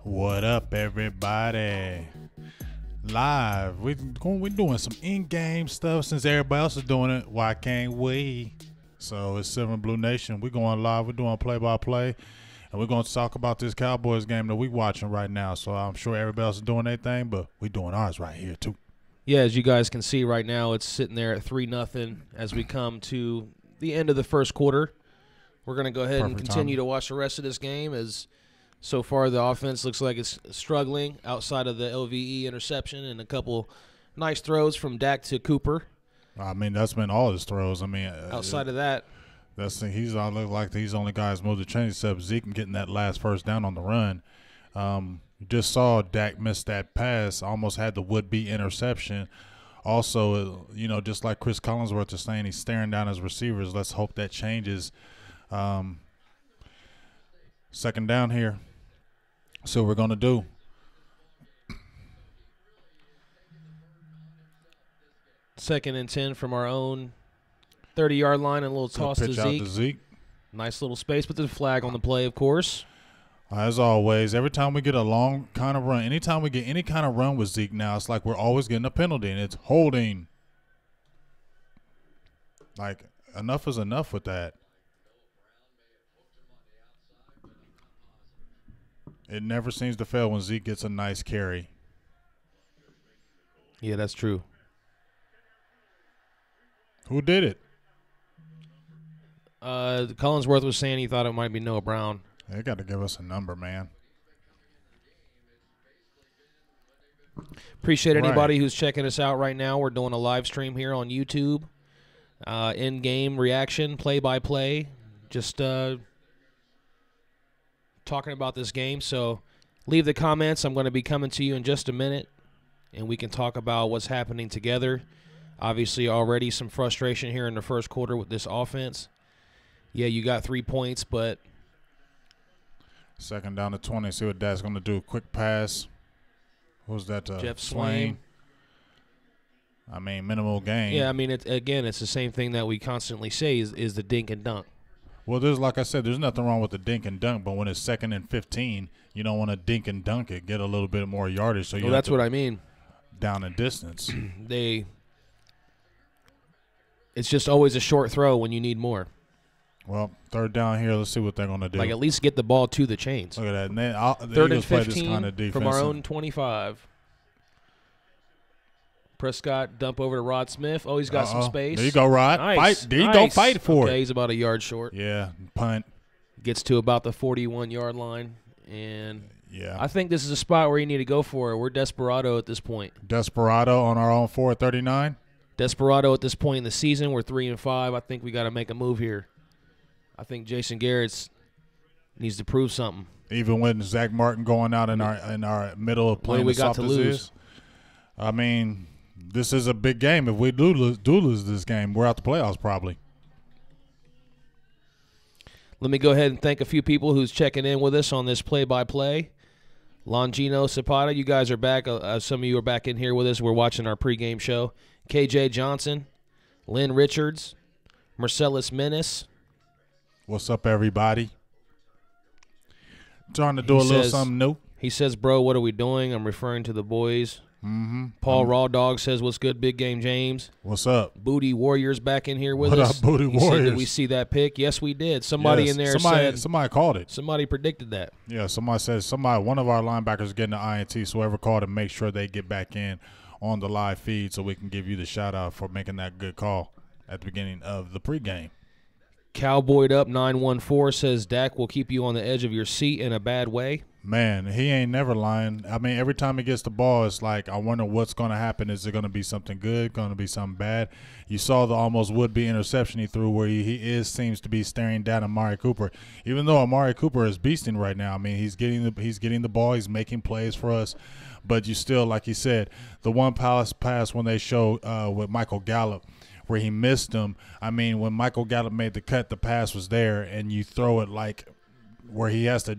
What up, everybody? Live. We're doing some in-game stuff since everybody else is doing it. Why can't we? So it's Silver and Blue Nation. We're going live. We're doing play-by-play. And we're going to talk about this Cowboys game that we're watching right now. So I'm sure everybody else is doing their thing, but we're doing ours right here, too. Yeah, as you guys can see right now, it's sitting there at 3-0 as we come to the end of the first quarter. We're going to go ahead and continue to watch the rest of this game as so far the offense looks like it's struggling outside of the LVE interception and a couple nice throws from Dak to Cooper. I mean, that's been all his throws. I mean, outside of that, he's all look like he's the only guy who's moved the chain except Zeke getting that last first down on the run. You just saw Dak miss that pass, almost had the would-be interception. Also, just like Chris Collinsworth is saying, he's staring down his receivers. Let's hope that changes. Second down here. So we're going to do. Second and 10 from our own 30-yard line and a little toss to Zeke. Nice little space, but there's a flag on the play, of course. As always, every time we get a long kind of run, anytime we get any kind of run with Zeke now, it's like we're always getting a penalty, and it's holding. Like, enough is enough with that. It never seems to fail when Zeke gets a nice carry. Yeah, that's true. Who did it? Collinsworth was saying he thought it might be Noah Brown. They got to give us a number, man. Appreciate anybody who's checking us out right now. We're doing a live stream here on YouTube. In-game reaction, play-by-play. Just talking about this game. So leave the comments. I'm going to be coming to you in just a minute, and we can talk about what's happening together. Obviously, already some frustration here in the first quarter with this offense. Yeah, you got 3 points, but second down to 20. See what Dak's going to do. Quick pass. Who's that? Jeff Swain. I mean, minimal gain. Yeah, I mean, it's the same thing that we constantly say is the dink and dunk. Well, like I said, there's nothing wrong with the dink and dunk, but when it's 2nd and 15, you don't want to dink and dunk it. Get a little bit more yardage. So well, that's what I mean. Down in distance. It's just always a short throw when you need more. Well, third down here. Let's see what they're going to do. Like, at least get the ball to the chains. Look at that. And then, the third Eagles and 15 play this kind of defense from our own 25. Prescott dump over to Rod Smith. Oh, he's got some space. There you go, Rod. Nice. Fight. There you go. Fight for it. Okay, he's about a yard short. Yeah, punt. Gets to about the 41-yard line. And yeah, I think this is a spot where you need to go for it. We're desperado at this point. Desperado on our own 4-39. Desperado at this point in the season. We're 3-5. I think we got to make a move here. I think Jason Garrett needs to prove something. Even with Zach Martin going out in our middle of playing, what do we got to lose? I mean, this is a big game. If we do lose this game, we're out the playoffs probably. Let me go ahead and thank a few people who's checking in with us on this play-by-play. Longino Zapata, you guys are back. Some of you are back in here with us. We're watching our pregame show. KJ Johnson, Lynn Richards, Marcellus Menace. What's up, everybody? Trying to do a little something new. He says, bro, what are we doing? I'm referring to the boys. Paul Raw Dog says, what's good, Big Game James? What's up? Booty Warriors back in here with us. What up, Booty Warriors? Did we see that pick? Yes, we did. Somebody in there said. Somebody called it. Somebody predicted that. Yeah, somebody said one of our linebackers getting an INT, so whoever called it, make sure they get back in on the live feed so we can give you the shout-out for making that good call at the beginning of the pregame. Cowboyed up 914 says Dak will keep you on the edge of your seat in a bad way. Man, he ain't never lying. I mean, every time he gets the ball, it's like, I wonder what's going to happen. Is it going to be something good? Going to be something bad? You saw the almost would-be interception he threw where he seems to be staring down Amari Cooper. Even though Amari Cooper is beasting right now, I mean, he's getting the ball. He's making plays for us. But you still, like you said, the one pass when they show with Michael Gallup, where he missed him. I mean, when Michael Gallup made the cut, the pass was there, and you throw it like where he has to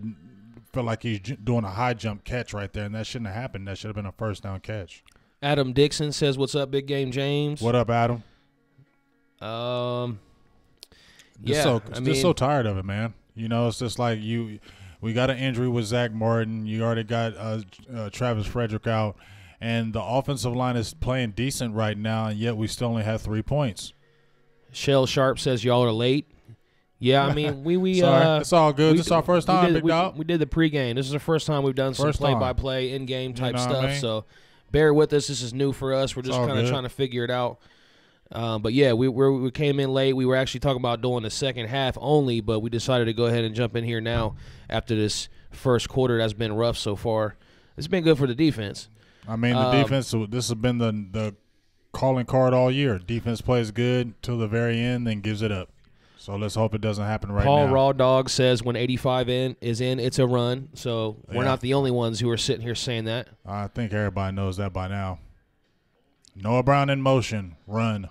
feel like he's doing a high jump catch right there, and that shouldn't have happened. That should have been a first down catch. Adam Dixon says, what's up, Big Game James? What up, Adam? Just so tired of it, man. You know, it's just like We got an injury with Zach Martin. You already got Travis Frederick out. And the offensive line is playing decent right now, and yet we still only have 3 points. Shell Sharp says y'all are late. Yeah, I mean, Sorry, it's all good. This is our first time, big dog. We did the pregame. This is the first time we've done some play-by-play, in-game type stuff. I mean? So bear with us. This is new for us. We're just kind of trying to figure it out. But, yeah, we came in late. We were actually talking about doing the second half only, but we decided to go ahead and jump in here now after this first quarter that's been rough so far. It's been good for the defense. I mean, the defense, this has been the calling card all year. Defense plays good till the very end, then gives it up. So let's hope it doesn't happen right now. Paul Raw Dog says when 85 is in, it's a run. So we're not the only ones who are sitting here saying that. I think everybody knows that by now. Noah Brown in motion. Run.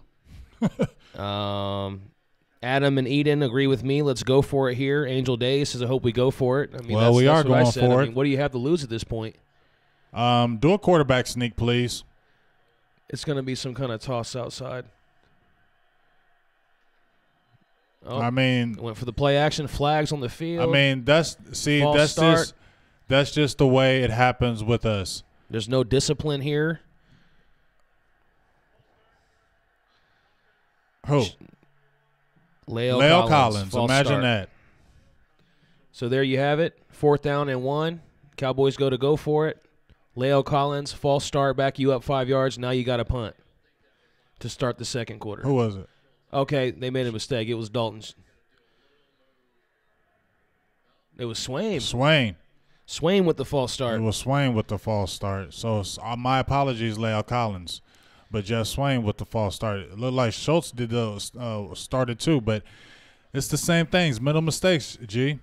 Adam and Eden agree with me. Let's go for it here. Angel Day says, I hope we go for it. I mean, well, we are going for it. I mean, what do you have to lose at this point? Do a quarterback sneak, please. It's going to be some kind of toss outside. Oh, I mean, went for the play action, flags on the field. I mean, that's just the way it happens with us. There's no discipline here. Who? Leo Collins. Imagine start. that. So there you have it. 4th down and 1. Cowboys go for it. Leo Collins, false start, back you up 5 yards. Now you got a punt to start the second quarter. Who was it? Okay, they made a mistake. It was Dalton's. It was Swain. Swain with the false start. It was Swain with the false start. So my apologies, Leo Collins. But just Swain with the false start. It looked like Schultz did started too, but it's the same things. Mental mistakes, G.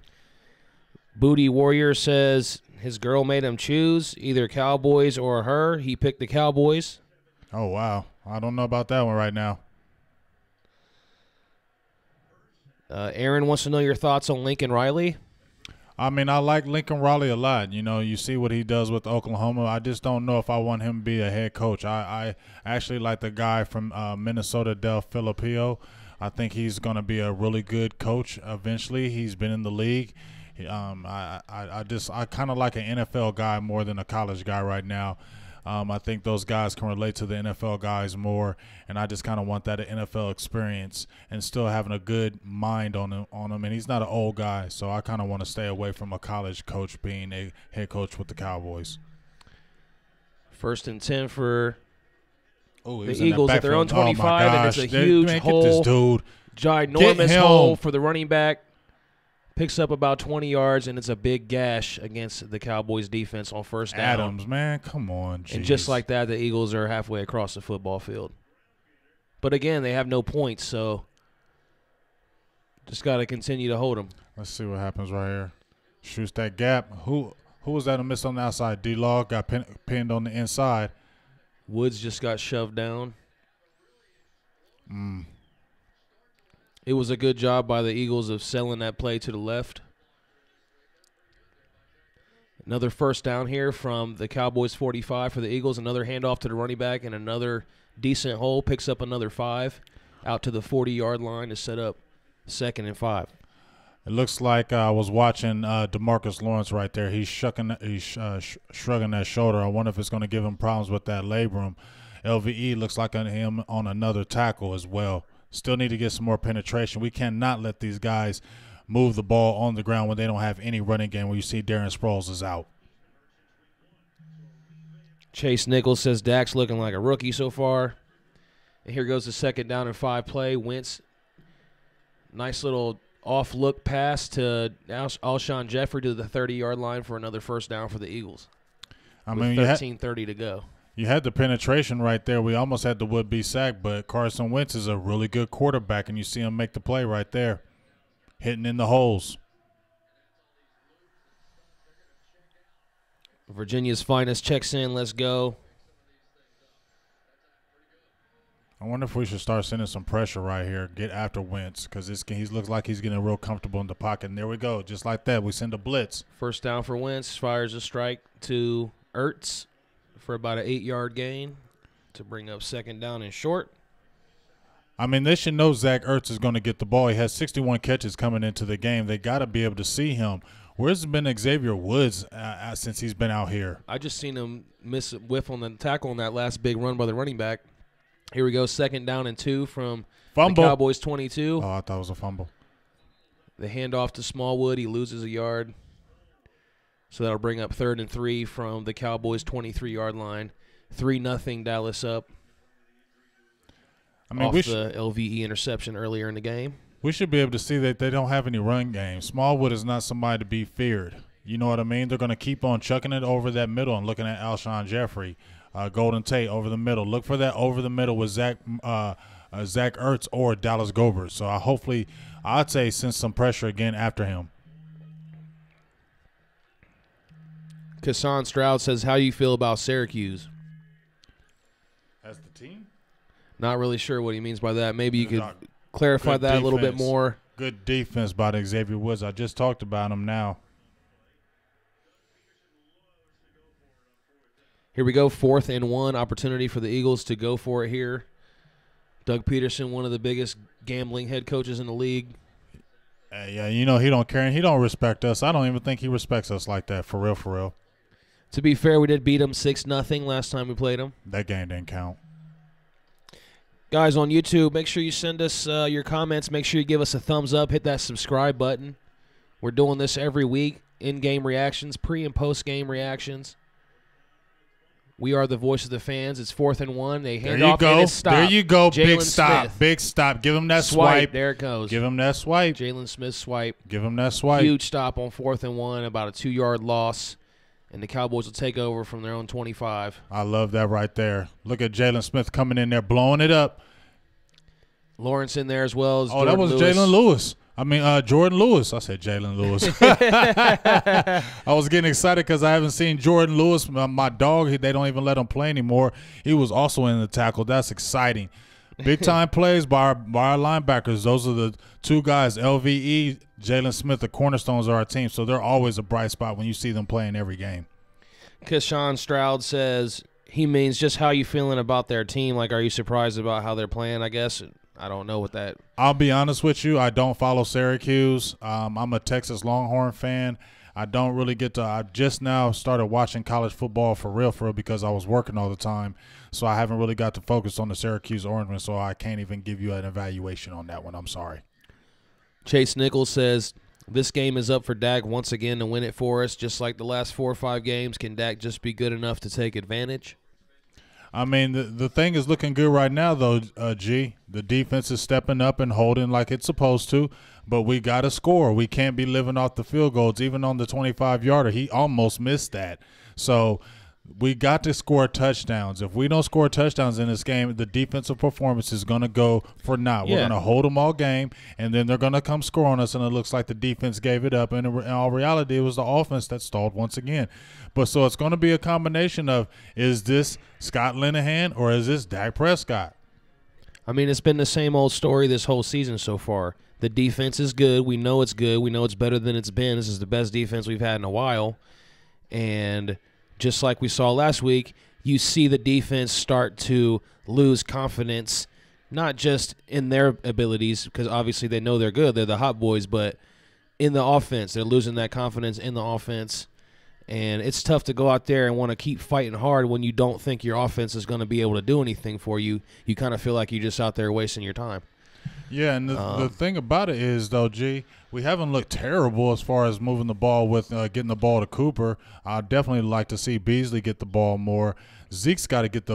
Booty Warrior says his girl made him choose either Cowboys or her. He picked the Cowboys. Oh, wow. I don't know about that one right now. Aaron wants to know your thoughts on Lincoln Riley. I mean, I like Lincoln Riley a lot. You know, you see what he does with Oklahoma. I just don't know if I want him to be a head coach. I actually like the guy from Minnesota, Del Filippo. I think he's going to be a really good coach eventually. He's been in the league. I kind of like an NFL guy more than a college guy right now. I think those guys can relate to the NFL guys more, and I just kind of want that NFL experience and still having a good mind on him. And he's not an old guy, so I kind of want to stay away from a college coach being a head coach with the Cowboys. 1st and 10 for the Eagles at their own 25, and it's a huge hole, get this dude. Ginormous hole for the running back. Picks up about 20 yards, and it's a big gash against the Cowboys' defense on 1st down. Adams, man, come on. Geez. And just like that, the Eagles are halfway across the football field. But, again, they have no points, so just got to continue to hold them. Let's see what happens right here. Shoots that gap. Who was that who missed on the outside? D-Log got pinned on the inside. Woods just got shoved down. It was a good job by the Eagles of selling that play to the left. Another 1st down here from the Cowboys 45 for the Eagles. Another handoff to the running back and another decent hole. Picks up another 5 out to the 40-yard line to set up 2nd and 5. It looks like I was watching DeMarcus Lawrence right there. He's shrugging that shoulder. I wonder if it's going to give him problems with that labrum. LVE looks like him on another tackle as well. Still need to get some more penetration. We cannot let these guys move the ball on the ground when they don't have any running game, where you see Darren Sproles is out. Chase Nichols says Dak's looking like a rookie so far. And here goes the 2nd down and 5 play. Wentz, nice little off-look pass to Alshon Jeffrey to the 30-yard line for another 1st down for the Eagles. I mean, 13:30 to go. You had the penetration right there. We almost had the would-be sack, but Carson Wentz is a really good quarterback, and you see him make the play right there, hitting in the holes. Virginia's finest checks in. Let's go. I wonder if we should start sending some pressure right here, get after Wentz, because he looks like he's getting real comfortable in the pocket. And there we go. Just like that, we send a blitz. 1st down for Wentz. Fires a strike to Ertz for about an 8-yard gain to bring up 2nd down and short. I mean, they should know Zach Ertz is going to get the ball. He has 61 catches coming into the game. They got to be able to see him Where's been Xavier Woods since he's been out here? I just seen him miss a whiff on the tackle on that last big run by the running back. Here we go, 2nd down and 2 from Fumble. the Cowboys 22. Oh, I thought it was a fumble. The handoff to Smallwood. He loses a yard. So that'll bring up 3rd and 3 from the Cowboys' 23-yard line. 3-0 Dallas up. I mean, off the LVE interception earlier in the game. We should be able to see that they don't have any run game. Smallwood is not somebody to be feared. You know what I mean? They're going to keep on chucking it over that middle and looking at Alshon Jeffrey, Golden Tate over the middle. Look for that over the middle with Zach Ertz or Dallas Goedert. So hopefully, I'd say send some pressure again after him. Kassan Stroud says, how do you feel about Syracuse? As the team? Not really sure what he means by that. Maybe you could clarify that a little bit more. Good defense by the Xavier Woods. I just talked about him now. Here we go, 4th and 1 opportunity for the Eagles to go for it here. Doug Peterson, one of the biggest gambling head coaches in the league. Yeah, you know he don't care and he don't respect us. I don't even think he respects us like that, for real, for real. To be fair, we did beat him 6-0 last time we played him. That game didn't count. Guys on YouTube, make sure you send us your comments. Make sure you give us a thumbs up. Hit that subscribe button. We're doing this every week. In-game reactions, pre- and post-game reactions. We are the voice of the fans. It's 4th and 1. They hand off and it's stopped. There you go. Jalen Big stop. Smith. Big stop. Give him that swipe. There it goes. Give him that swipe. Jalen Smith swipe. Give him that swipe. Huge stop on 4th and 1, about a 2-yard loss. And the Cowboys will take over from their own 25. I love that right there. Look at Jalen Smith coming in there, blowing it up. Lawrence in there as well as Jordan Lewis. Jalen Lewis. I mean, Jordan Lewis. I said Jalen Lewis. I was getting excited because I haven't seen Jordan Lewis. My dog, they don't even let him play anymore. He was also in the tackle. That's exciting. Big-time plays by our linebackers. Those are the two guys, LVE, Jalen Smith, the cornerstones of our team. So they're always a bright spot when you see them playing every game. Kassan Stroud says he means just how you feeling about their team. Like, are you surprised about how they're playing, I guess? I don't know what that. I'll be honest with you. I don't follow Syracuse. I'm a Texas Longhorn fan. I don't really get to – I just now started watching college football for real because I was working all the time. So I haven't really got to focus on the Syracuse Orangemen, so I can't even give you an evaluation on that one. I'm sorry. Chase Nichols says, this game is up for Dak once again to win it for us. Just like the last 4 or 5 games, can Dak just be good enough to take advantage? I mean, the thing is looking good right now, though, G. The defense is stepping up and holding like it's supposed to, but we got to score. We can't be living off the field goals. Even on the 25-yarder, he almost missed that. So we got to score touchdowns. If we don't score touchdowns in this game, the defensive performance is going to go for naught. We're going to hold them all game, and then they're going to come score on us, and it looks like the defense gave it up. And in all reality, it was the offense that stalled once again. But so it's going to be a combination of, is this Scott Linehan or is this Dak Prescott? I mean, it's been the same old story this whole season so far. The defense is good. We know it's good. We know it's better than it's been. This is the best defense we've had in a while. And just like we saw last week, you see the defense start to lose confidence, not just in their abilities, because obviously they know they're good. They're the hot boys, but in the offense, they're losing that confidence in the offense. And it's tough to go out there and want to keep fighting hard when you don't think your offense is going to be able to do anything for you. You kind of feel like you're just out there wasting your time. Yeah, and the thing about it is, though, G, we haven't looked terrible as far as moving the ball with getting the ball to Cooper. I'd definitely like to see Beasley get the ball more. Zeke's got to get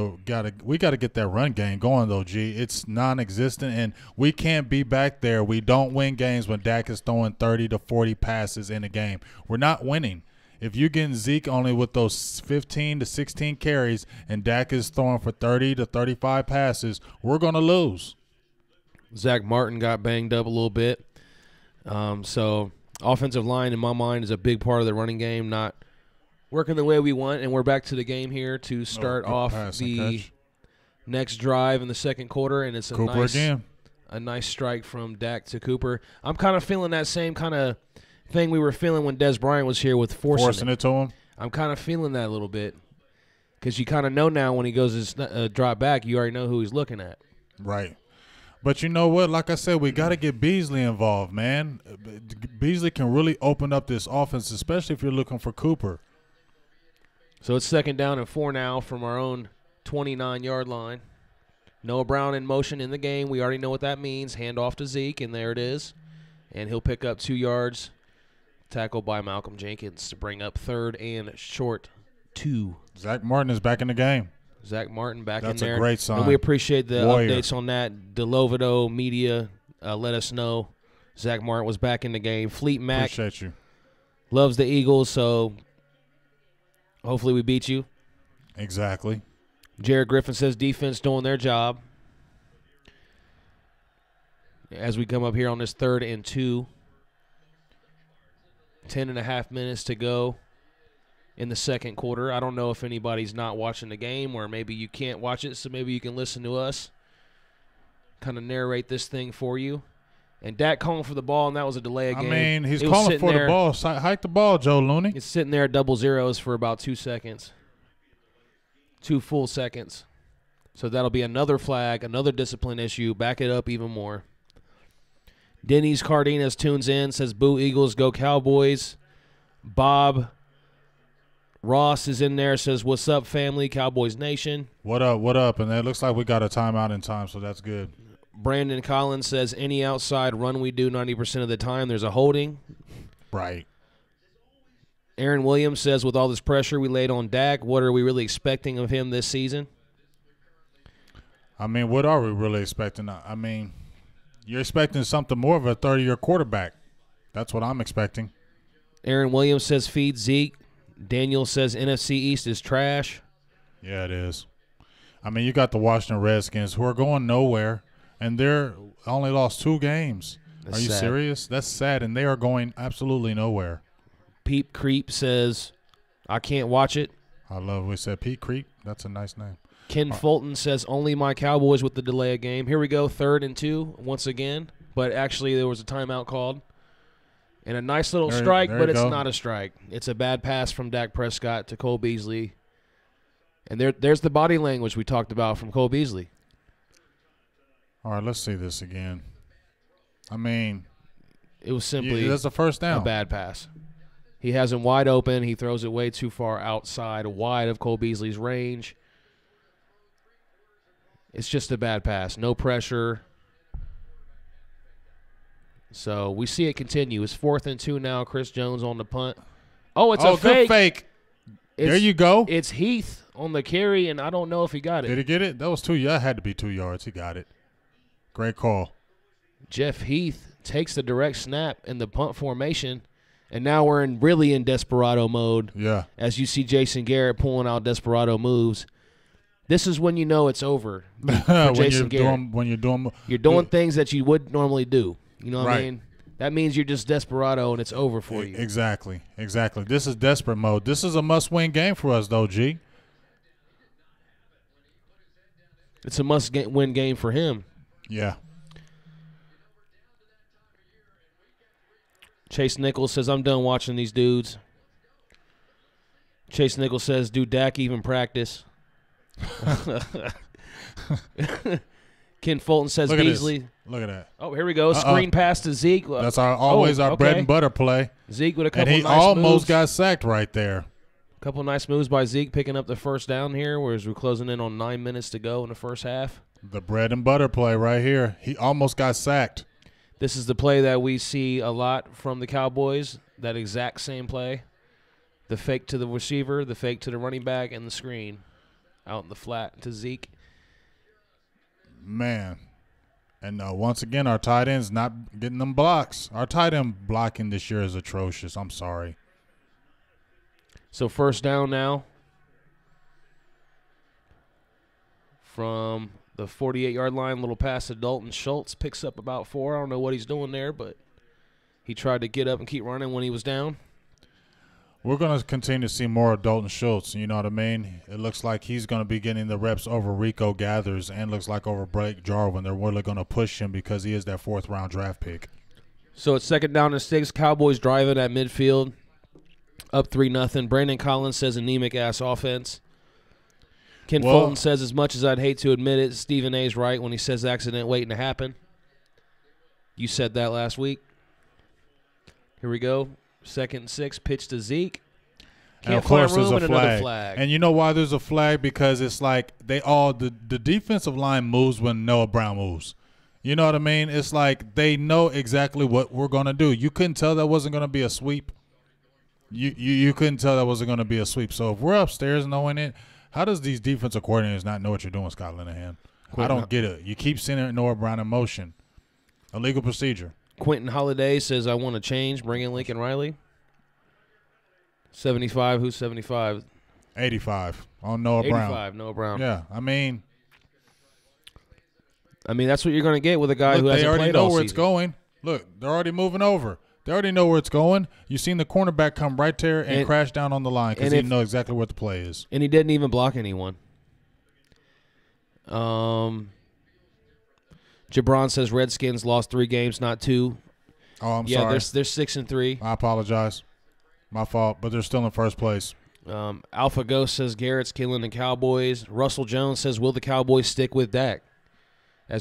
we got to get that run game going, though, G. It's non-existent, and we can't be back there. We don't win games when Dak is throwing 30 to 40 passes in a game. We're not winning. If you're getting Zeke only with those 15 to 16 carries and Dak is throwing for 30 to 35 passes, we're going to lose. Zach Martin got banged up a little bit. So offensive line, in my mind, is a big part of the running game, not working the way we want. And we're back to the game here to start off the next drive in the second quarter. And it's a nice strike from Dak to Cooper. I'm kind of feeling that same kind of thing we were feeling when Des Bryant was here with forcing it to him. I'm kind of feeling that a little bit because you kind of know now when he goes his drop back, you already know who he's looking at. Right. But you know what? Like I said, we got to get Beasley involved, man. Beasley can really open up this offense, especially if you're looking for Cooper. So it's 2nd down and 4 now from our own 29-yard line. Noah Brown in motion in the game. We already know what that means. Hand off to Zeke, and there it is. And he'll pick up 2 yards. Tackled by Malcolm Jenkins to bring up 3rd and short 2. Zach Martin is back in the game. Zach Martin back in there. That's a great sign. And we appreciate the Warrior. updates on that. Delovido Media let us know Zach Martin was back in the game. Fleet Mac Appreciate you. loves the Eagles, so hopefully we beat you. Exactly. Jared Griffin says defense doing their job. As we come up here on this 3rd and 2. 10.5 minutes to go in the 2nd quarter. I don't know if anybody's not watching the game, or maybe you can't watch it, so maybe you can listen to us kind of narrate this thing for you. And Dak calling for the ball, and that was a delay of game. I mean, he's calling for the ball. Hike the ball, Joe Looney. It's sitting there at double zeros for about 2 seconds. 2 full seconds. So that'll be another flag, another discipline issue. Back it up even more. Denny's Cardenas tunes in, says, "Boo Eagles, go Cowboys." Bob Ross is in there, says, "What's up, family, Cowboys Nation?" What up, what up? And it looks like we got a timeout in time, so that's good. Brandon Collins says, "Any outside run we do 90% of the time, there's a holding." Right. Aaron Williams says, "With all this pressure we laid on Dak, what are we really expecting of him this season?" I mean, what are we really expecting? I mean, you're expecting something more of a 30-year quarterback. That's what I'm expecting. Aaron Williams says, "Feed Zeke." Daniel says, "NFC East is trash." Yeah, it is. I mean, you got the Washington Redskins who are going nowhere, and they're only lost 2 games. That's Are you sad. serious? That's sad, and they are going absolutely nowhere. Peep Creep says, "I can't watch it." I love we said Pete Creek. That's a nice name. Ken Fulton says, "Only my Cowboys with the delay of game." Here we go, 3rd and 2 once again. But actually there was a timeout called. And a nice little strike, but it's not a strike. It's a bad pass from Dak Prescott to Cole Beasley. And there's the body language we talked about from Cole Beasley. All right, let's see this again. I mean, It was simply that's a first down. a bad pass. He has him wide open. He throws it way too far outside, wide of Cole Beasley's range. It's just a bad pass. No pressure. So we see it continue. It's 4th and 2 now. Chris Jones on the punt. Oh, it's a fake. Good fake. There you go. It's Heath on the carry, and I don't know if he got it. Did he get it? That was 2 yards. That had to be 2 yards. He got it. Great call. Jeff Heath takes the direct snap in the punt formation, and now we're really in desperado mode. Yeah. As you see Jason Garrett pulling out desperado moves. This is when you know it's over for Jason Garrett. You're doing things that you would normally do. You know what I Right. mean? That means you're just desperado and it's over for you. Exactly. This is desperate mode. This is a must-win game for us, though, G. It's a must-win game for him. Yeah. Chase Nichols says, "I'm done watching these dudes." Chase Nichols says, "Do Dak even practice?" Ken Fulton says, Look at "Beasley." this. Look at that. Oh, here we go. Screen pass to Zeke. That's our bread and butter play. Zeke with a couple And he nice almost moves. got sacked right there. A couple nice moves by Zeke picking up the first down here, whereas we're closing in on 9 minutes to go in the first half. The bread and butter play right here. He almost got sacked. This is the play that we see a lot from the Cowboys, that exact same play. The fake to the receiver, the fake to the running back, and the screen out in the flat to Zeke. Man. And once again, our tight end's not getting them blocks. Our tight end blocking this year is atrocious. I'm sorry. So first down now from the 48-yard line, little pass to Dalton Schultz, picks up about 4. I don't know what he's doing there, but he tried to get up and keep running when he was down. We're going to continue to see more of Dalton Schultz. You know what I mean? It looks like he's going to be getting the reps over Rico Gathers and looks like over Blake Jarwin. They're really going to push him because he is that 4th-round draft pick. So it's 2nd down and 6. Cowboys driving at midfield. Up 3-0. Brandon Collins says anemic-ass offense. Ken Fulton says, as much as I'd hate to admit it, Stephen A's right when he says accident waiting to happen. You said that last week. Here we go. 2nd and 6, pitch to Zeke. And of course, there's a flag. And you know why there's a flag? Because it's like the defensive line moves when Noah Brown moves. You know what I mean? It's like they know exactly what we're going to do. You couldn't tell that wasn't going to be a sweep. You couldn't tell that wasn't going to be a sweep. So if we're upstairs knowing it, how does these defensive coordinators not know what you're doing, Scott Linehan? I don't get it. You keep sending Noah Brown in motion. Illegal procedure. Quentin Holiday says, I want to change. Bring in Lincoln Riley. 75. Who's 75? 85 on Noah Brown. 85, Noah Brown. Yeah, I mean, that's what you're going to get with a guy who hasn't played all season. They already know where it's going. Look, they're already moving over. They already know where it's going. You seen the cornerback come right there and crash down on the line because he knows exactly what the play is. And he didn't even block anyone. Jabron says Redskins lost 3 games, not 2. Oh, I'm sorry. Yeah, they're 6-3. I apologize. My fault, but they're still in first place. Alpha Ghost says Garrett's killing the Cowboys. Russell Jones says, will the Cowboys stick with Dak?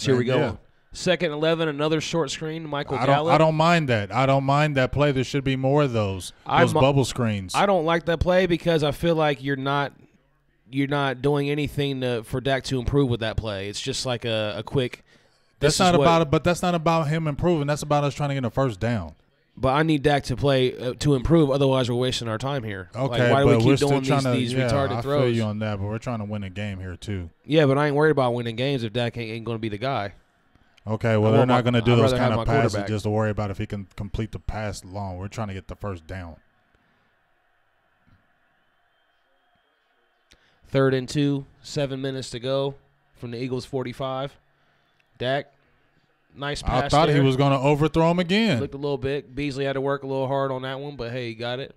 Here we go. Yeah. 2nd and 11, another short screen. Michael Gallup. I don't mind that. I don't mind that play. There should be more of those bubble screens. I don't like that play because I feel like you're not doing anything for Dak to improve with that play. It's just like a quick. That's not about it, but that's not about him improving. That's about us trying to get a first down. But I need Dak to play to improve. Otherwise, we're wasting our time here. Okay, why do we keep doing these I retarded throws? feel you on that, but we're trying to win a game here too. Yeah, but I ain't worried about winning games if Dak ain't going to be the guy. Okay, well, they're not going to do those kind of passes just to worry about if he can complete the pass long. We're trying to get the first down. 3rd and 2, 7 minutes to go from the Eagles' 45. Dak, nice pass. I thought he was going to overthrow him again. Looked a little bit. Beasley had to work a little hard on that one, but, hey, he got it.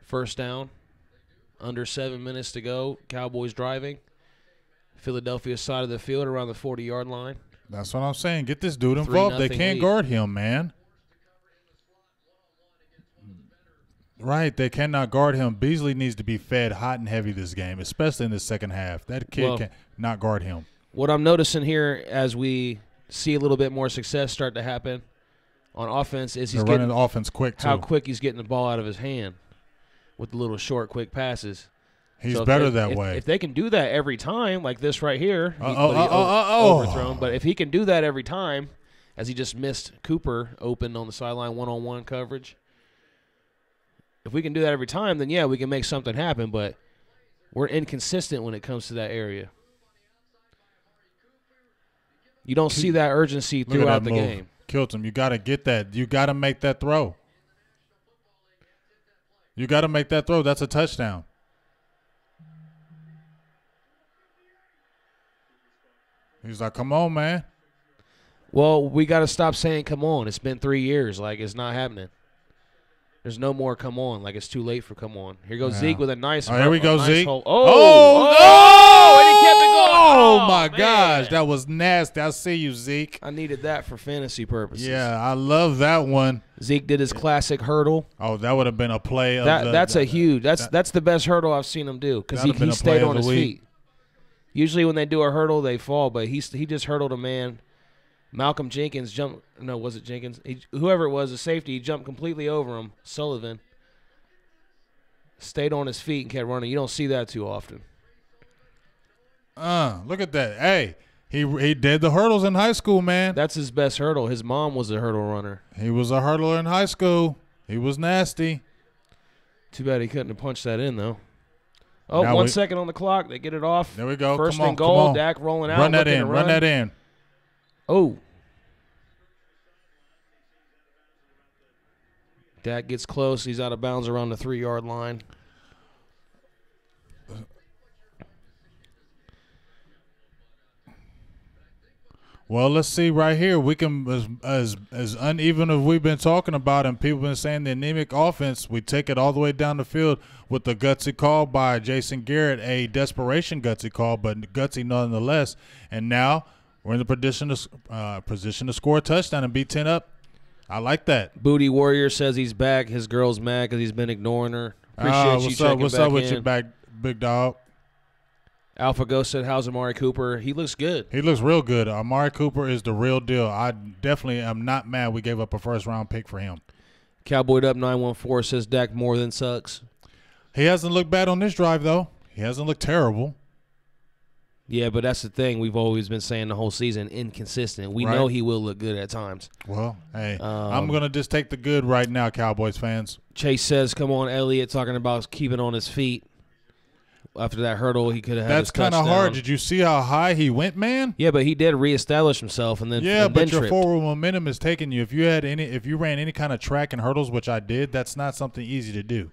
First down, under 7 minutes to go. Cowboys driving. Philadelphia side of the field around the 40-yard line. That's what I'm saying. Get this dude involved. They can't guard him, man. Right, they cannot guard him. Beasley needs to be fed hot and heavy this game, especially in the second half. That kid cannot guard him. What I'm noticing here as we see a little bit more success start to happen on offense is he's running the offense quick too. How quick he's getting the ball out of his hand with the little short, quick passes. He's better that way. If they can do that every time, like this right here, overthrown. But if he can do that every time, as he just missed Cooper open on the sideline one-on-one coverage, if we can do that every time, then, yeah, we can make something happen. But we're inconsistent when it comes to that area. You don't see that urgency throughout the game. Killed him. You got to get that. You got to make that throw. You got to make that throw. That's a touchdown. He's like, come on, man. Well, we got to stop saying come on. It's been 3 years. Like, it's not happening. There's no more come on. Like, it's too late for come on. Here goes Zeke with a nice here we go, Zeke. And he kept it going. Oh, my gosh. That was nasty. I see you, Zeke. I needed that for fantasy purposes. Yeah, I love that one. Zeke did his classic hurdle. Oh, that would have been a play. That's the best hurdle I've seen him do because he stayed on his feet. Usually when they do a hurdle, they fall, but he just hurdled a man. Malcolm Jenkins jumped. No, was it Jenkins? Whoever it was, the safety, he jumped completely over him. Sullivan stayed on his feet and kept running. You don't see that too often. Look at that. Hey, he did the hurdles in high school, man. That's his best hurdle. His mom was a hurdle runner. He was a hurdler in high school. He was nasty. Too bad he couldn't have punched that in, though. Oh, now 1 second on the clock. They get it off. There we go. First and goal. Dak rolling out. Run that in. Run that in. Oh. Dak gets close. He's out of bounds around the 3-yard line. Well, let's see right here. We can, as uneven as we've been talking about, and people have been saying the anemic offense, we take it all the way down the field with the gutsy call by Jason Garrett, a desperation gutsy call, but gutsy nonetheless. And now we're in the position to score a touchdown and be 10 up. I like that. Booty Warrior says he's back. His girl's mad because he's been ignoring her. Appreciate you checking back in. What's up with your Big dog. Alpha Ghost said, how's Amari Cooper? He looks good. He looks real good. Amari Cooper is the real deal. I definitely am not mad we gave up a first-round pick for him. Cowboyed Up 914 says Dak more than sucks. He hasn't looked bad on this drive, though. He hasn't looked terrible. Yeah, but that's the thing. We've always been saying the whole season, inconsistent. We know he will look good at times. Well, hey, I'm going to just take the good right now, Cowboys fans. Chase says, come on, Elliott, talking about keeping on his feet. After that hurdle, he could have had his touchdown. That's kind of hard. Did you see how high he went, man? Yeah, but he did reestablish himself and then but your tripped. forward momentum is taking you. If you ran any kind of track and hurdles, which I did, that's not something easy to do.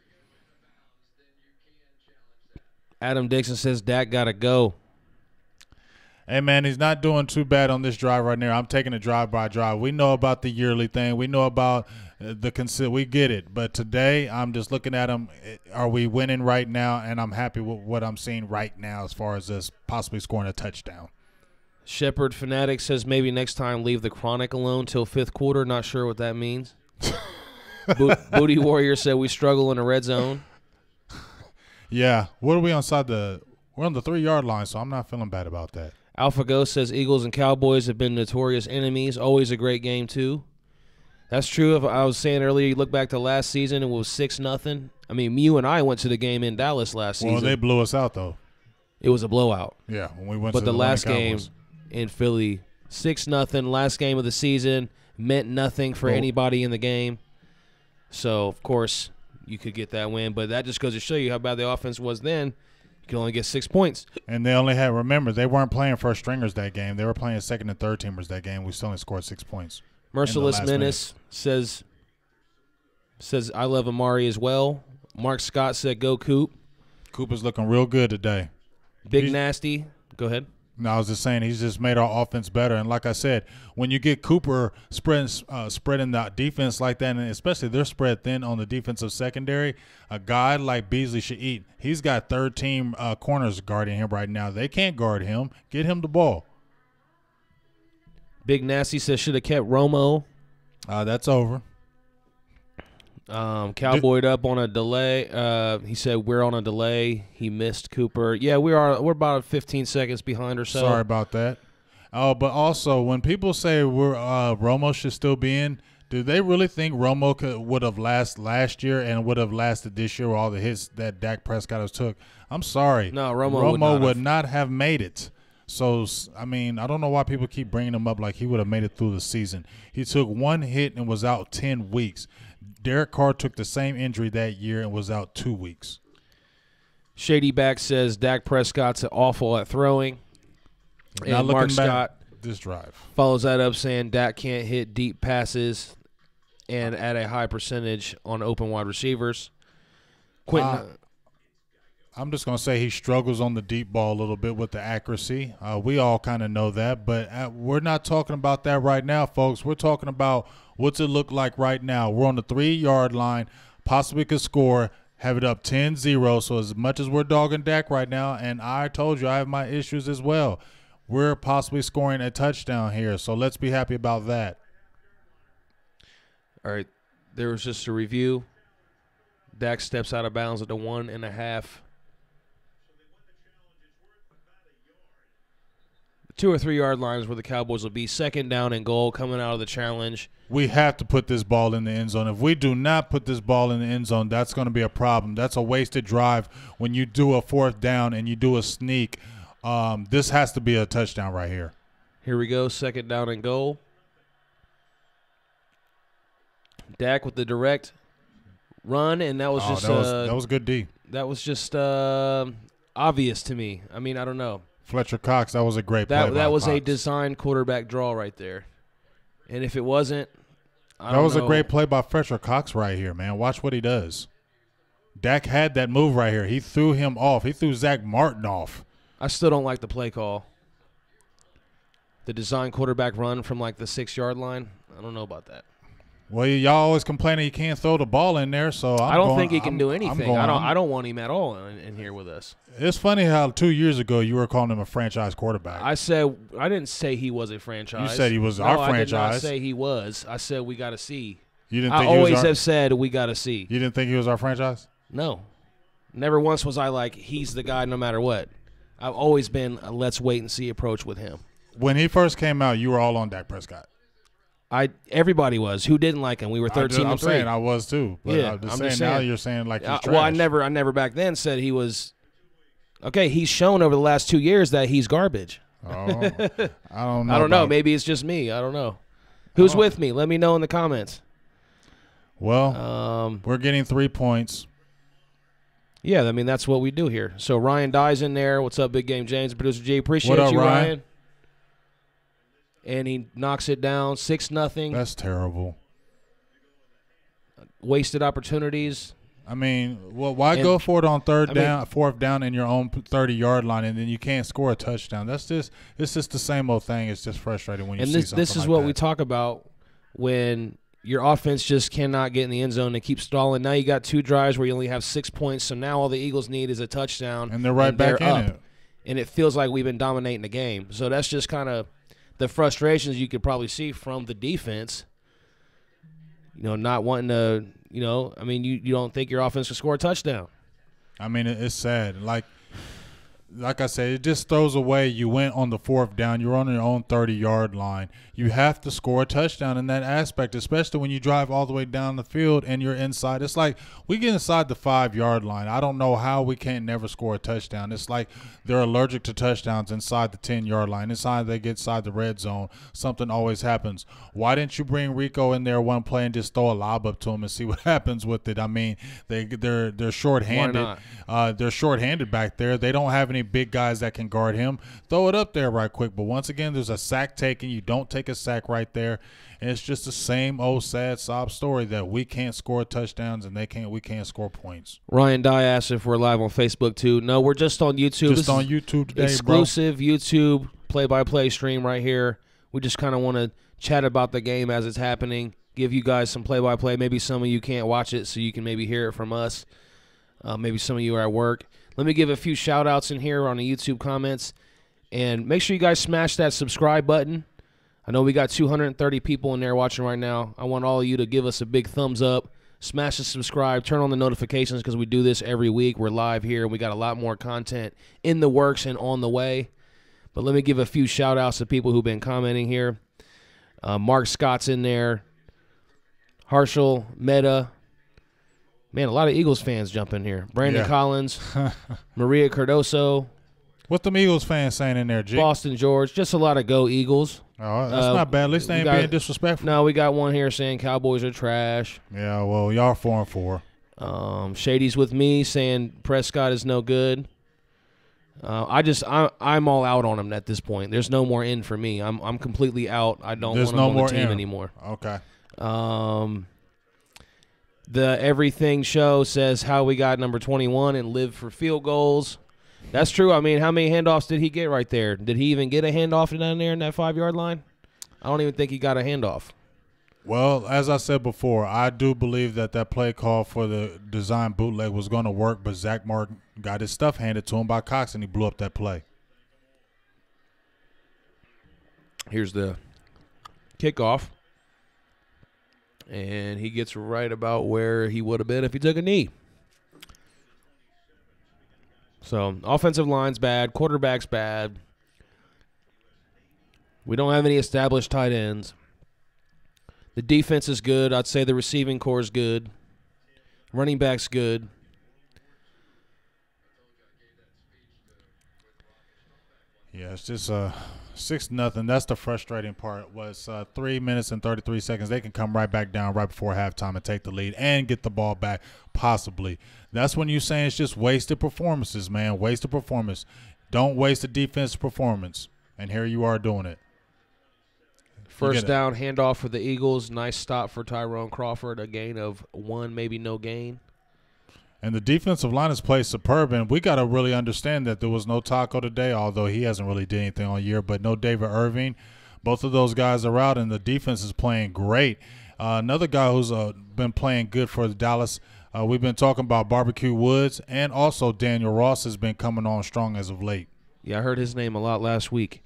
Adam Dixon says Dak got to go. Hey, man, he's not doing too bad on this drive right now. I'm taking it drive by drive. We know about the yearly thing. We know about we get it. But today, I'm just looking at him. Are we winning right now? And I'm happy with what I'm seeing right now as far as us possibly scoring a touchdown. Shepherd Fanatic says maybe next time leave the Chronic alone till fifth quarter. Not sure what that means. Booty Warrior said we struggle in the red zone. Yeah. What are we we're on the 3-yard line, so I'm not feeling bad about that. Alpha Ghost says Eagles and Cowboys have been notorious enemies. Always a great game, too. That's true. If I was saying earlier, you look back to last season, it was 6-0. I mean, you and I went to the game in Dallas last season. Well, they blew us out, though. It was a blowout. Yeah, when we went but to the last Cowboys. game in Philly, 6-0, last game of the season, meant nothing for anybody in the game. So, of course, you could get that win. But that just goes to show you how bad the offense was then. You can only get 6 points. And they only had, remember, they weren't playing first stringers that game. They were playing second and third teamers that game. We still only scored 6 points. Merciless Menace says I love Amari as well. Mark Scott said go Coop. Coop is looking real good today. Big Nasty. Go ahead. No, I was just saying he's just made our offense better. And like I said, when you get Cooper spreading the defense like that, and especially they're spread thin on the defensive secondary, a guy like Beasley should eat. He's got third-team corners guarding him right now. They can't guard him. Get him the ball. Big Nasty says should have kept Romo. That's over. Cowboyed up on a delay. He said we're on a delay. He missed Cooper. Yeah, we're about 15 seconds behind or so. Sorry about that. But also when people say Romo should still be in, do they really think Romo would have lasted last year and would have lasted this year with all the hits that Dak Prescott has took? I'm sorry. No, Romo would not have made it. So, I mean, I don't know why people keep bringing him up like he would have made it through the season. He took one hit and was out 10 weeks. Derek Carr took the same injury that year and was out 2 weeks. Shady Back says Dak Prescott's awful at throwing. And Mark Scott this drive follows that up saying Dak can't hit deep passes and at a high percentage on open wide receivers. Quentin, I'm just going to say he struggles on the deep ball a little bit with the accuracy. We all kind of know that, but we're not talking about that right now, folks. We're talking about what's it look like right now. We're on the 3-yard line, possibly could score, have it up 10-0. So as much as we're dogging Dak right now, and I told you I have my issues as well, we're possibly scoring a touchdown here. So let's be happy about that. All right, there was just a review. Dak steps out of bounds at the 1.5. 2 or 3 yard lines where the Cowboys will be. Second down and goal coming out of the challenge. We have to put this ball in the end zone. If we do not put this ball in the end zone, that's going to be a problem. That's a wasted drive when you do a fourth down and you do a sneak. This has to be a touchdown right here. Here we go, second down and goal. Dak with the direct run, and that was that was good D. That was just obvious to me. I mean, I don't know. Fletcher Cox, that was a great play. That was Cox. a designed quarterback draw right there. And if it wasn't, I don't know. That was a great play by Fletcher Cox right here, man. Watch what he does. Dak had that move right here. He threw him off. He threw Zach Martin off. I still don't like the play call. The design quarterback run from like the 6 yard line. I don't know about that. Well, y'all always complaining he can't throw the ball in there, so I don't think he can do anything. I don't want him at all in here with us. It's funny how 2 years ago you were calling him a franchise quarterback. I didn't say he was a franchise. You said he was our franchise. I did not say he was. I said we got to see. You didn't I think always have said we got to see. You didn't think he was our franchise? No. Never once was I like, he's the guy no matter what. I've always been a let's wait and see approach with him. When he first came out, you were all on Dak Prescott. Everybody was. Who didn't like him? We were 13 I'm and 3. saying I was too. But Yeah, I'm just saying now you're saying like he's trash. Well, I never back then said he was. Okay, he's shown over the last 2 years that he's garbage. Oh, I don't know. I don't know. Maybe it's just me. I don't know. Who's with me? Let me know in the comments. Well, we're getting 3 points. Yeah, I mean, that's what we do here. So Ryan Dye's in there. What's up, Big Game James? Producer G, appreciate what up, you, Ryan. And he knocks it down 6-0. That's terrible. Wasted opportunities. I mean, well, why go for it on fourth down in your own 30-yard line, and then you can't score a touchdown? It's just the same old thing. It's just frustrating when you see something like that. And this is what we talk about when your offense just cannot get in the end zone and keep stalling. Now you got 2 drives where you only have 6 points, so now all the Eagles need is a touchdown. And they're back in it. And it feels like we've been dominating the game. So that's just kind of the frustrations you could probably see from the defense. Not wanting to, I mean, you don't think your offense can score a touchdown. I mean, it's sad. Like I said, it just throws away. You went on the 4th down. You're on your own 30-yard line. You have to score a touchdown in that aspect, especially when you drive all the way down the field and you're inside. It's like we get inside the 5-yard line. I don't know how we can't never score a touchdown. It's like they're allergic to touchdowns inside the 10-yard line. Inside they get inside the red zone, something always happens. Why didn't you bring Rico in there one play and just throw a lob up to him and see what happens with it? I mean, they're shorthanded. They're shorthanded back there. They don't have any big guys that can guard him. Throw it up there right quick. But once again, there's a sack taken. You don't take a sack right there. And it's just the same old sad sob story that we can't score touchdowns and we can't score points. Ryan Dye asked if we're live on Facebook too. No, we're just on YouTube. Just on YouTube today, exclusive YouTube play-by-play stream right here. We just kind of want to chat about the game as it's happening, give you guys some play-by-play. Maybe some of you can't watch it, so you can maybe hear it from us. Maybe some of you are at work. Let me give a few shout-outs in here on the YouTube comments. And make sure you guys smash that subscribe button. I know we got 230 people in there watching right now. I want all of you to give us a big thumbs up. Smash the subscribe. Turn on the notifications because we do this every week. We're live here. We got a lot more content in the works and on the way. But let me give a few shout-outs to people who've been commenting here. Mark Scott's in there. Harshal, Meta. Man, a lot of Eagles fans jump in here. Brandon Collins, Maria Cardoso. What them Eagles fans saying in there, G? Boston George. Just a lot of go Eagles. Oh, that's not bad. At least they ain't being disrespectful. No, we got one here saying Cowboys are trash. Yeah, well, y'all 4-4. Shady's with me saying Prescott is no good. I'm all out on him at this point. There's no more in for me. I'm completely out. I don't want him on the team anymore. Okay. The Everything Show says how we got number 21 and live for field goals. That's true. I mean, how many handoffs did he get right there? Did he even get a handoff down there in that 5-yard line? I don't even think he got a handoff. Well, as I said before, I do believe that play call for the design bootleg was going to work, but Zach Martin got his stuff handed to him by Cox, and he blew up that play. Here's the kickoff. And he gets right about where he would have been if he took a knee. So, offensive line's bad. Quarterback's bad. We don't have any established tight ends. The defense is good. I'd say the receiving core is good. Running back's good. Yeah, it's just 6-0. That's the frustrating part. Was 3 minutes and 33 seconds. They can come right back down right before halftime and take the lead and get the ball back, possibly. That's when you're saying it's just wasted performances, man. Wasted performance. Don't waste a defensive performance. And here you are doing it. First down, handoff for the Eagles. Nice stop for Tyrone Crawford. A gain of 1, maybe no gain. And the defensive line has played superb, and we got to really understand that there was no Taco today, although he hasn't really did anything all year, but no David Irving. Both of those guys are out, and the defense is playing great. Another guy who's been playing good for the Dallas, we've been talking about Barbecue Woods, and also Daniel Ross has been coming on strong as of late. Yeah, I heard his name a lot last week.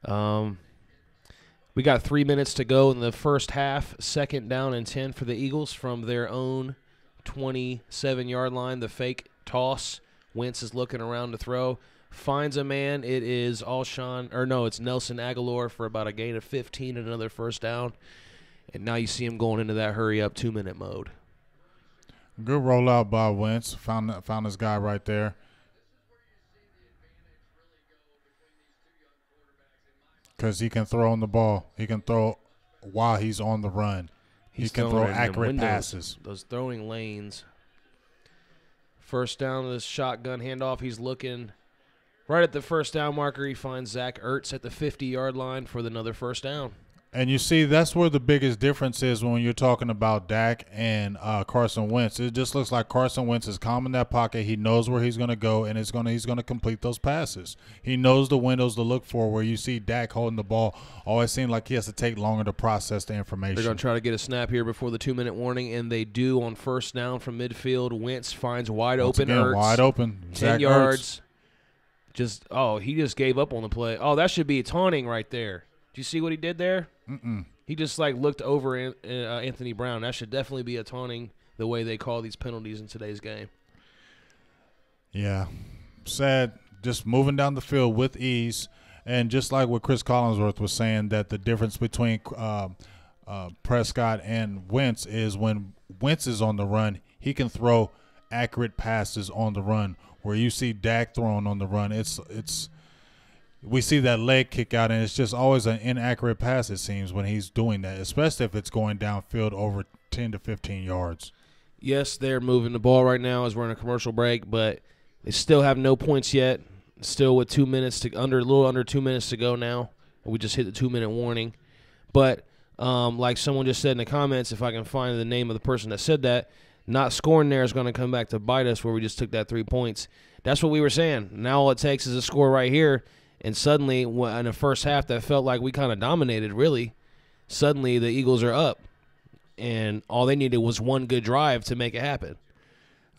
We got 3 minutes to go in the first half. 2nd down and 10 for the Eagles from their own 27-yard line, the fake toss. Wentz is looking around to throw. Finds a man. It is it's Nelson Aguilar for about a gain of 15 and another first down. And now you see him going into that hurry-up 2-minute mode. Good rollout by Wentz. Found his guy right there. Because he can throw on the ball. He can throw while he's on the run. He can throw accurate passes. Those throwing lanes. First down, this shotgun handoff. He's looking right at the first down marker. He finds Zach Ertz at the 50-yard line for another first down. And you see, that's where the biggest difference is when you're talking about Dak and Carson Wentz. It just looks like Carson Wentz is calm in that pocket. He knows where he's going to go, and he's going to complete those passes. He knows the windows to look for. Where you see Dak holding the ball, always seems like he has to take longer to process the information. They're going to try to get a snap here before the 2-minute warning, and they do on first down from midfield. Wentz finds wide open Ertz. Wide open. 10 Zach yards. He just gave up on the play. Oh, that should be taunting right there. Do you see what he did there? Mm-mm. He just looked over Anthony Brown. That should definitely be a taunting the way they call these penalties in today's game. Yeah. Sad. Just moving down the field with ease. And just like what Chris Collinsworth was saying, that the difference between Prescott and Wentz is when Wentz is on the run, he can throw accurate passes on the run. Where you see Dak throwing on the run, we see that leg kick out, and it's just always an inaccurate pass, it seems, when he's doing that, especially if it's going downfield over 10 to 15 yards. Yes, they're moving the ball right now as we're in a commercial break, but they still have no points yet. Still with a little under 2 minutes to go now. We just hit the 2-minute warning. But like someone just said in the comments, if I can find the name of the person that said that, not scoring there is going to come back to bite us where we just took that 3 points. That's what we were saying. Now all it takes is a score right here. And suddenly, in the first half, that felt like we kind of dominated, really. Suddenly, the Eagles are up. And all they needed was one good drive to make it happen.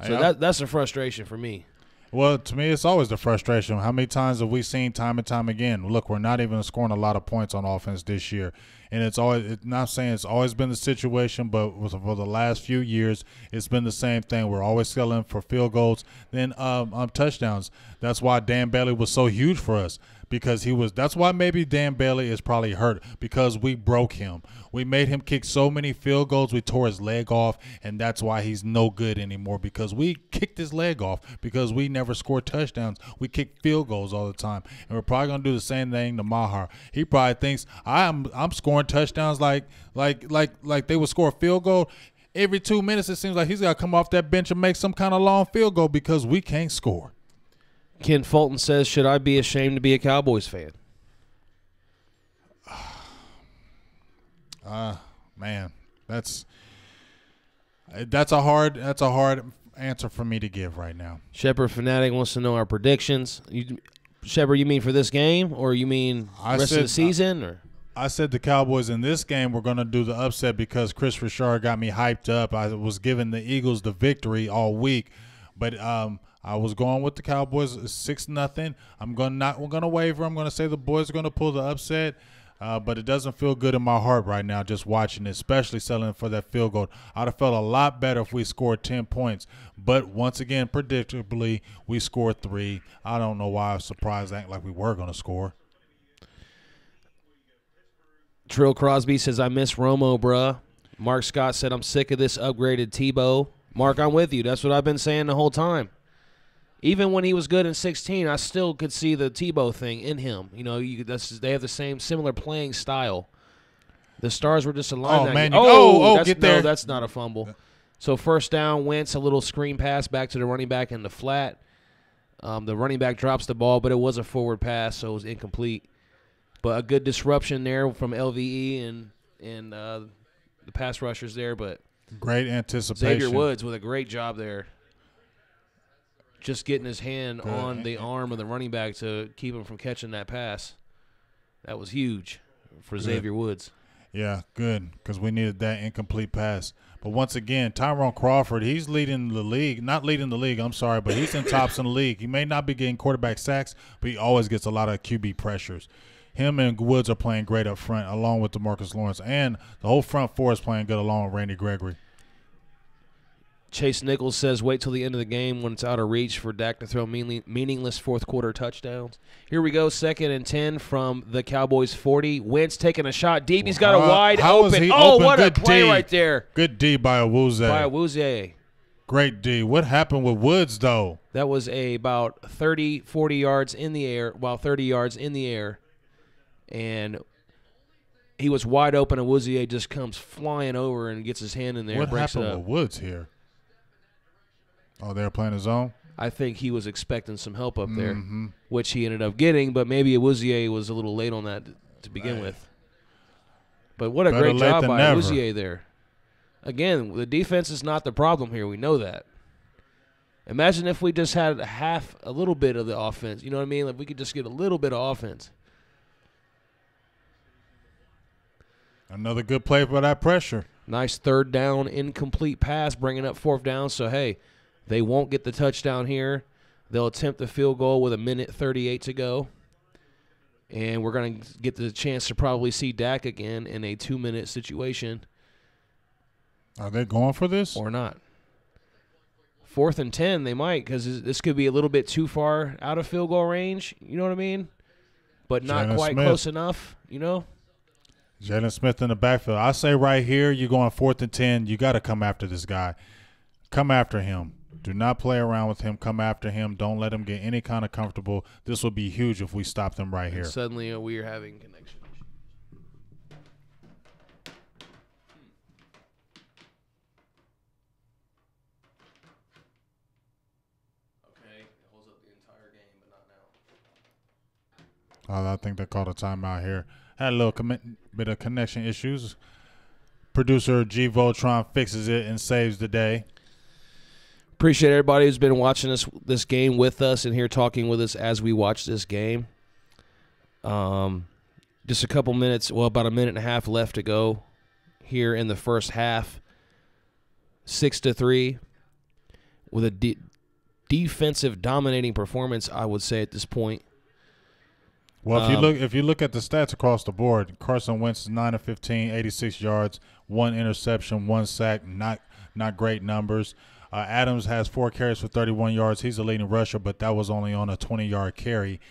So that's a frustration for me. Well, to me, it's always the frustration. How many times have we seen time and time again? Look, we're not even scoring a lot of points on offense this year. And not saying it's always been the situation, but for the last few years, it's been the same thing. We're always settling for field goals, then touchdowns. That's why Dan Bailey was so huge for us. Because that's why maybe Dan Bailey is probably hurt, because we broke him. We made him kick so many field goals, we tore his leg off, and that's why he's no good anymore, because we kicked his leg off, because we never scored touchdowns. We kick field goals all the time. And we're probably going to do the same thing to Maher. He probably thinks I'm scoring touchdowns like they would score a field goal. Every 2 minutes it seems like he's got to come off that bench and make some kind of long field goal because we can't score. Ken Fulton says, should I be ashamed to be a Cowboys fan? Man, that's a hard answer for me to give right now. Shepherd Fanatic wants to know our predictions. Shepherd, you mean for this game, or you mean rest of the season? Or I said the Cowboys in this game were going to do the upset because Chris Richard got me hyped up. I was giving the Eagles the victory all week, but I was going with the Cowboys 6-0. We're gonna waver. I'm gonna say the boys are gonna pull the upset, but it doesn't feel good in my heart right now just watching it, especially settling for that field goal. I'd have felt a lot better if we scored 10 points. But once again, predictably, we scored 3. I don't know why I was surprised, act like we were gonna score. Trill Crosby says, I miss Romo, bruh. Mark Scott said, I'm sick of this upgraded Tebow. Mark, I'm with you. That's what I've been saying the whole time. Even when he was good in 16, I still could see the Tebow thing in him. You know, they have the similar playing style. The stars were just aligned. Oh, man. Get there. No, that's not a fumble. So first down, Wentz, a little screen pass back to the running back in the flat. The running back drops the ball, but it was a forward pass, so it was incomplete. But a good disruption there from LVE and the pass rushers there. But great anticipation. Xavier Woods with a great job there. Just getting his hand on the arm of the running back to keep him from catching that pass. That was huge for Xavier Woods. Yeah, good, because we needed that incomplete pass. But once again, Tyrone Crawford, he's leading the league. Not leading the league, I'm sorry, but he's in tops in the league. He may not be getting quarterback sacks, but he always gets a lot of QB pressures. Him and Woods are playing great up front, along with DeMarcus Lawrence. And the whole front four is playing good along with Randy Gregory. Chase Nichols says, wait till the end of the game when it's out of reach for Dak to throw meaningless fourth-quarter touchdowns. Here we go, 2nd and 10 from the Cowboys 40. Wentz taking a shot deep. He's got a wide open. Oh, what a play right there. Good D by Awuzie. Great D. What happened with Woods, though? That was about 30, 40 yards in the air, 30 yards in the air. And he was wide open, and Awuzie just comes flying over and gets his hand in there and breaks it up. What happened with Woods here? Oh, they're playing his own? I think he was expecting some help up there, which he ended up getting, but maybe Awuzie was a little late on that to begin with. But what a great job by Awuzie there. Again, the defense is not the problem here. We know that. Imagine if we just had a little bit of the offense. You know what I mean? Like we could just get a little bit of offense. Another good play for that pressure. Nice 3rd down, incomplete pass, bringing up 4th down. So, hey, they won't get the touchdown here. They'll attempt the field goal with 1:38 to go. And we're going to get the chance to probably see Dak again in a 2-minute situation. Are they going for this? Or not. 4th and 10, they might, because this could be a little bit too far out of field goal range. You know what I mean? But not quite close enough, you know? Jalen Smith in the backfield. I say right here, you're going 4th and 10. You got to come after this guy. Come after him. Do not play around with him. Come after him. Don't let him get any kind of comfortable. This will be huge if we stop them right here. And suddenly we are having connection. Okay, it holds up the entire game, but not now. I think they called a timeout here. Had a little bit of connection issues. Producer G Voltron fixes it and saves the day. Appreciate everybody who's been watching this game with us and here talking with us as we watch this game. Just a couple minutes, about 1.5 minutes left to go here in the first half. 6-3 with a defensive dominating performance, I would say at this point. Well, if you look at the stats across the board, Carson Wentz is 9 of 15, 86 yards, 1 interception, 1 sack, not great numbers. Adams has 4 carries for 31 yards. He's the leading rusher, but that was only on a 20-yard carry,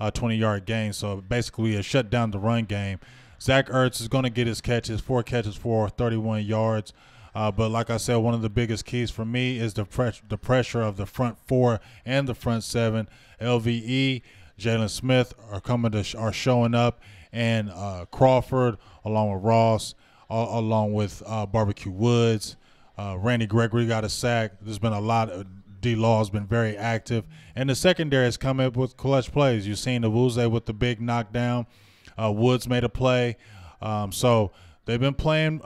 20-yard gain. So basically, it shut down the run game. Zach Ertz is going to get his catches, 4 catches for 31 yards. But like I said, one of the biggest keys for me is the pressure of the front 4 and the front 7. LVE, Jalen Smith are showing up, and Crawford along with Ross, along with Barbecue Woods. Randy Gregory got a sack. There's been a lot of D-Law has been very active. And the secondary has come up with clutch plays. You've seen Awuzie with the big knockdown. Woods made a play. So they've been playing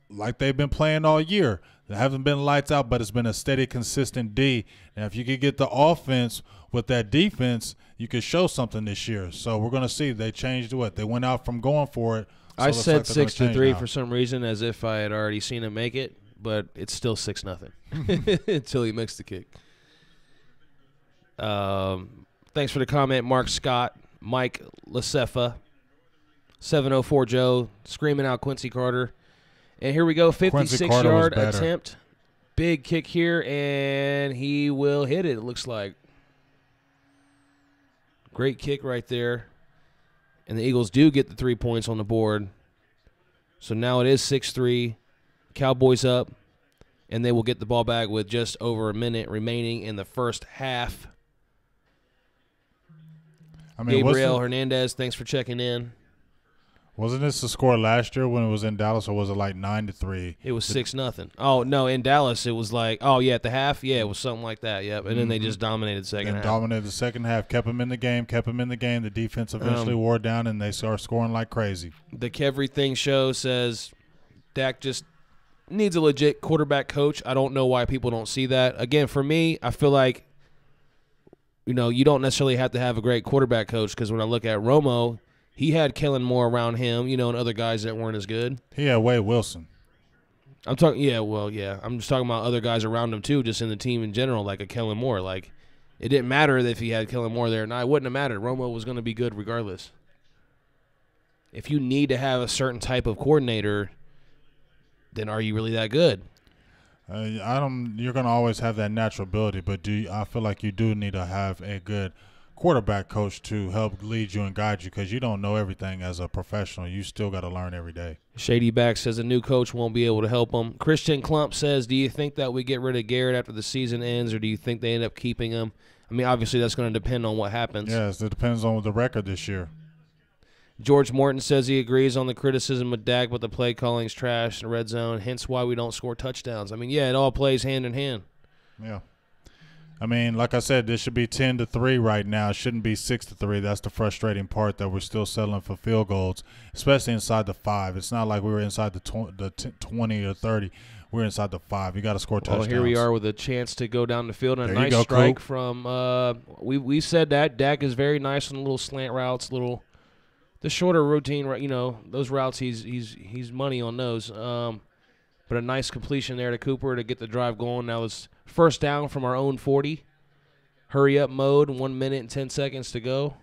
like they've been playing all year. They haven't been lights out, but it's been a steady, consistent D. Now, if you could get the offense with that defense, you could show something this year. So we're going to see. They changed what? They went out from going for it. So I said 6-3 for some reason as if I had already seen him make it. But it's still 6-0 until he makes the kick. Thanks for the comment, Mark Scott, Mike Lacefa, 704 Joe, screaming out Quincy Carter. And here we go, 56-yard attempt. Big kick here, and he will hit it, it looks like. Great kick right there. And the Eagles do get the 3 points on the board. So now it is 6-3. Cowboys up, and they will get the ball back with just over a minute remaining in the first half. Gabriel Hernandez, thanks for checking in. Wasn't this the score last year when it was in Dallas, or was it like 9-3? It was 6-0. Oh, no, in Dallas it was like, at the half? Yeah, it was something like that, yep. And then they just dominated the second half. Dominated the second half, kept them in the game. The defense eventually wore down, and they started scoring like crazy. The Keverything show says Dak just needs a legit quarterback coach. I don't know why people don't see that. Again, for me, I feel like, you don't necessarily have to have a great quarterback coach, because when I look at Romo, he had Kellen Moore around him, and other guys that weren't as good. He had Wade Wilson. I'm talking, I'm just talking about other guys around him too, just in the team in general, like a Kellen Moore. Like, it didn't matter if he had Kellen Moore there or not. It wouldn't have mattered. Romo was going to be good regardless. If you need to have a certain type of coordinator, then are you really that good? I don't. You're gonna always have that natural ability, but I feel like you do need to have a good quarterback coach to help lead you and guide you, because you don't know everything as a professional. You still got to learn every day. Shady Back says a new coach won't be able to help him. Christian Klump says, do you think that we get rid of Garrett after the season ends, or do you think they end up keeping him? I mean, obviously that's going to depend on what happens. Yes, it depends on the record this year. George Morton says he agrees on the criticism of Dak, but the play calling's trash in the red zone, hence why we don't score touchdowns. I mean, yeah, it all plays hand in hand. Yeah. I mean, like I said, this should be 10-3 right now. It shouldn't be 6-3. That's the frustrating part, that we're still settling for field goals, especially inside the 5. It's not like we were inside the 20 or 30. We're inside the 5. You got to score touchdowns. Well, here we are with a chance to go down the field, and a nice strike from we said that Dak is very nice on the little slant routes, the shorter routine, you know, those routes. He's money on those. But a nice completion there to Cooper to get the drive going. Now it's first down from our own 40. Hurry up mode, 1 minute and 10 seconds to go.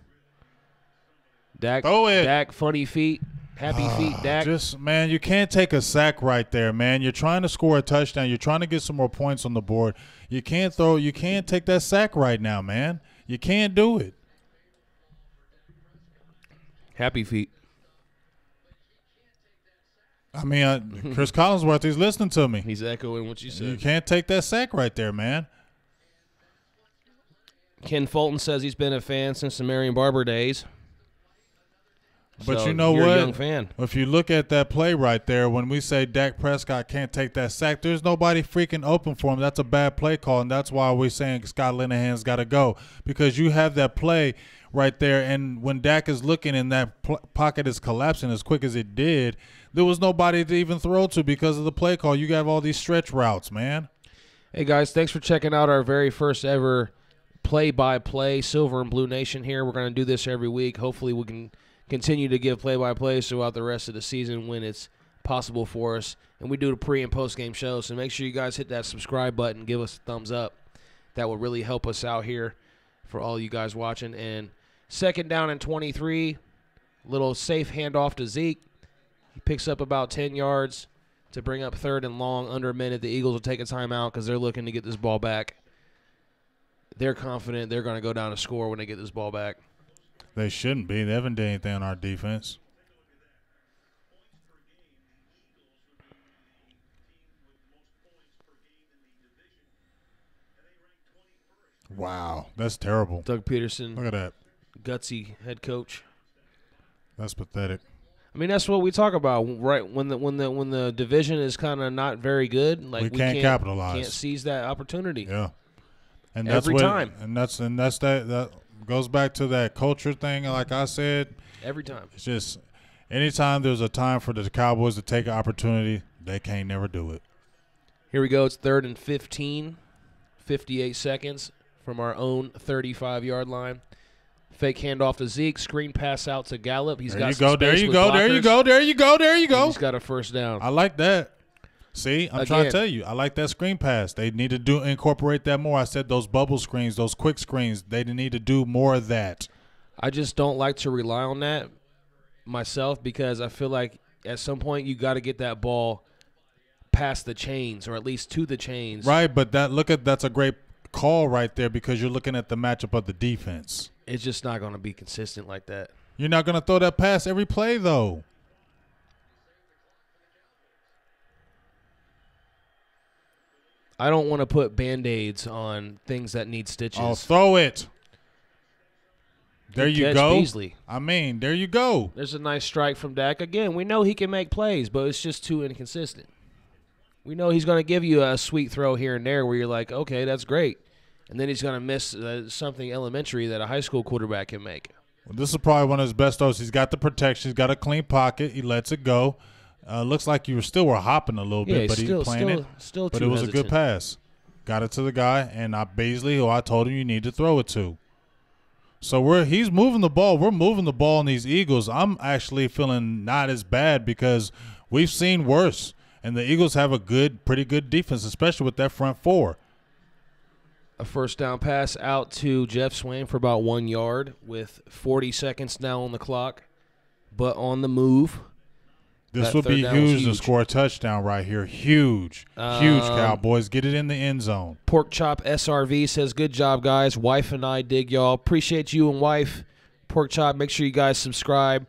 Dak, funny feet, happy feet, Dak. Man, you can't take a sack right there, man. You're trying to score a touchdown. You're trying to get some more points on the board. You can't take that sack right now, man. You can't do it. Happy feet. I mean, Chris Collinsworth, he's listening to me. He's echoing what you said. You can't take that sack right there, man. Ken Fulton says he's been a fan since the Marion Barber days. But so you know you're what? A young fan. If you look at that play right there, when we say Dak Prescott can't take that sack, there's nobody freaking open for him. That's a bad play call, and that's why we're saying Scott Linehan's got to go, because you have that play right there, and when Dak is looking and that pocket is collapsing as quick as it did, there was nobody to even throw to because of the play call. You got all these stretch routes, man. Hey, guys, thanks for checking out our very first ever play-by-play Silver and Blue Nation here. We're going to do this every week. Hopefully we can continue to give play-by-plays throughout the rest of the season when it's possible for us. And we do the pre- and post-game show, so make sure you guys hit that subscribe button, give us a thumbs up. That will really help us out here for all you guys watching. And second down and 23, little safe handoff to Zeke. He picks up about 10 yards to bring up third and long, under a minute. The Eagles will take a timeout because they're looking to get this ball back. They're confident they're going to go down and score when they get this ball back. They shouldn't be. They haven't done anything on our defense. Wow, that's terrible. Doug Peterson. Look at that. Gutsy head coach. That's pathetic. I mean, that's what we talk about, right? When the division is kind of not very good, like we can't capitalize. Can't seize that opportunity. Yeah, and every time. And that's that goes back to that culture thing. Like I said, every time. It's just anytime there's a time for the Cowboys to take an opportunity, they can't never do it. Here we go. It's 3rd and 15, 58 seconds from our own 35-yard line. Fake handoff to Zeke. Screen pass out to Gallup. He's got some space with blockers. There you go. He's got a first down. I like that. See, I'm trying to tell you. I like that screen pass. They need to incorporate that more. I said those bubble screens, those quick screens, they need to do more of that. I just don't like to rely on that myself because I feel like at some point you got to get that ball past the chains or at least to the chains. Right, but that's a great call right there because you're looking at the matchup of the defense. It's just not going to be consistent like that. You're not going to throw that pass every play, though. I don't want to put Band-Aids on things that need stitches. Oh, throw it. There you go. Beasley. I mean, there you go. There's a nice strike from Dak. Again, we know he can make plays, but it's just too inconsistent. We know he's going to give you a sweet throw here and there where you're like, okay, that's great. And then he's going to miss something elementary that a high school quarterback can make. Well, this is probably one of his best throws. He's got the protection. He's got a clean pocket. He lets it go. Looks like you were hopping a little bit, but he's playing it. But it was a good pass. Got it to the guy, and Beasley, who I told him you need to throw it to. So he's moving the ball. We're moving the ball in these Eagles. I'm actually feeling not as bad because we've seen worse. And the Eagles have a pretty good defense, especially with that front four. A first down pass out to Jeff Swain for about 1 yard with 40 seconds now on the clock. But on the move, This That would be third down was huge to huge. score a touchdown right here. Huge. Huge, Cowboys. Get it in the end zone. Pork Chop SRV says, good job, guys. Wife and I dig y'all. Appreciate you and wife. Pork Chop, make sure you guys subscribe.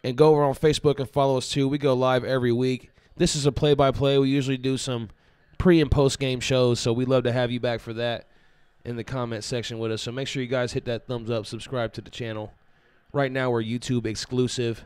And go over on Facebook and follow us, too. We go live every week. This is a play-by-play. We usually do some pre- and post-game shows, so we'd love to have you back for that in the comment section with us. So make sure you guys hit that thumbs up, subscribe to the channel. Right now we're YouTube exclusive.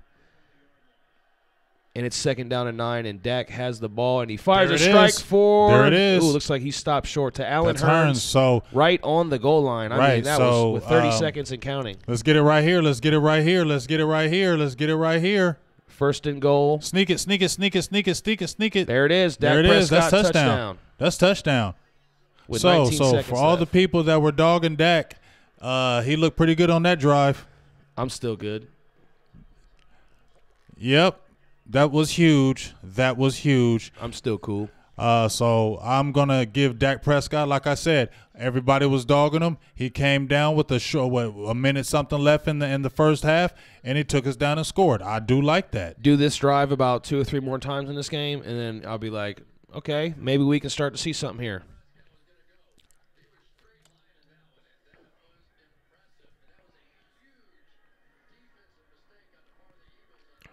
And it's 2nd down and 9, and Dak has the ball, and he fires a strike for. There it is. Ooh, looks like he stopped short to Allen That's Hearns. So right on the goal line. I mean, that was with 30 seconds and counting. Let's get it right here. Let's get it right here. Let's get it right here. Let's get it right here. 1st and goal. Sneak it, sneak it, sneak it, sneak it, sneak it, sneak it. There it is. Dak There it is. Prescott, That's touchdown. That's touchdown. With so 19 seconds for all left. the people that were dogging Dak, he looked pretty good on that drive. I'm still good. Yep. That was huge. That was huge. I'm still cool. So I'm going to give Dak Prescott, like I said, everybody was dogging him. He came down with a minute something left in the first half, and he took us down and scored. I do like that. Do this drive about 2 or 3 more times in this game, and then I'll be like, okay, maybe we can start to see something here.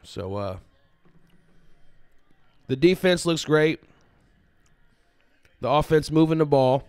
So, the defense looks great. The offense moving the ball.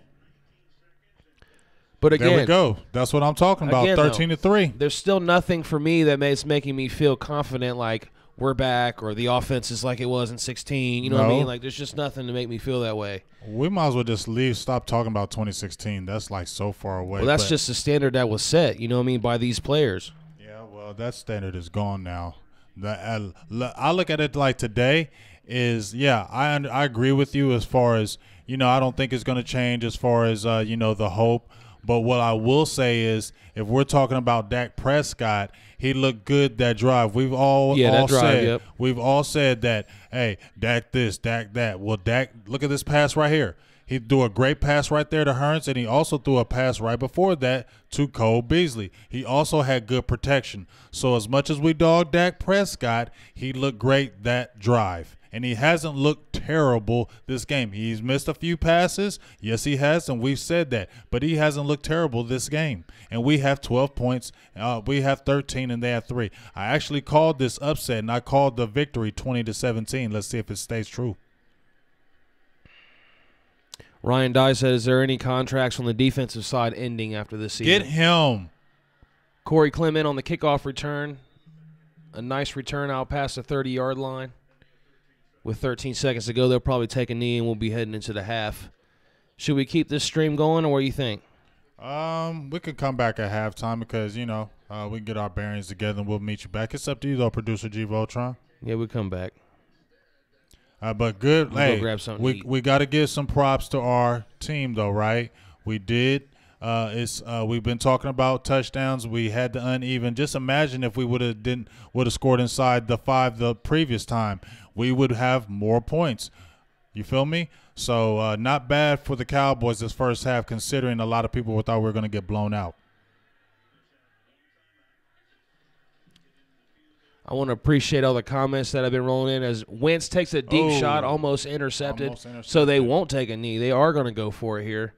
But again, there we go. That's what I'm talking about. 13-3. There's still nothing for me that is making me feel confident like we're back or the offense is like it was in 16. You know what I mean? Like there's just nothing to make me feel that way. We might as well just stop talking about 2016. That's like so far away. Well, that's just the standard that was set, you know what I mean, by these players. Yeah, well, that standard is gone now. I look at it like today is, yeah, I agree with you as far as, I don't think it's going to change as far as, the hope. But what I will say is if we're talking about Dak Prescott, he looked good that drive. We've all said that, hey, Dak this, Dak that. Well, Dak, look at this pass right here. He threw a great pass right there to Hearns, and he also threw a pass right before that to Cole Beasley. He also had good protection. So as much as we dog Dak Prescott, he looked great that drive. And he hasn't looked terrible this game. He's missed a few passes. Yes, he has, and we've said that. But he hasn't looked terrible this game. And we have 12 points. We have 13, and they have 3. I actually called this upset, and I called the victory 20-17. Let's see if it stays true. Ryan Dye said, is there any contracts on the defensive side ending after this season? Get him. Corey Clement on the kickoff return. A nice return out past the 30-yard line. With 13 seconds to go, they'll probably take a knee and we'll be heading into the half. Should we keep this stream going, or what do you think? We could come back at halftime because, we can get our bearings together and we'll meet you back. It's up to you, though, Producer G. Voltron. Yeah, we'll come back. But good. We'll go grab something to eat. We got to give some props to our team, though, right? We did. We've been talking about touchdowns. We had the uneven. Just imagine if we would have scored inside the 5 the previous time. We would have more points. You feel me? So not bad for the Cowboys this first half, considering a lot of people thought we were going to get blown out. I want to appreciate all the comments that have been rolling in as Wentz takes a deep shot, almost intercepted. So they won't take a knee. They are going to go for it here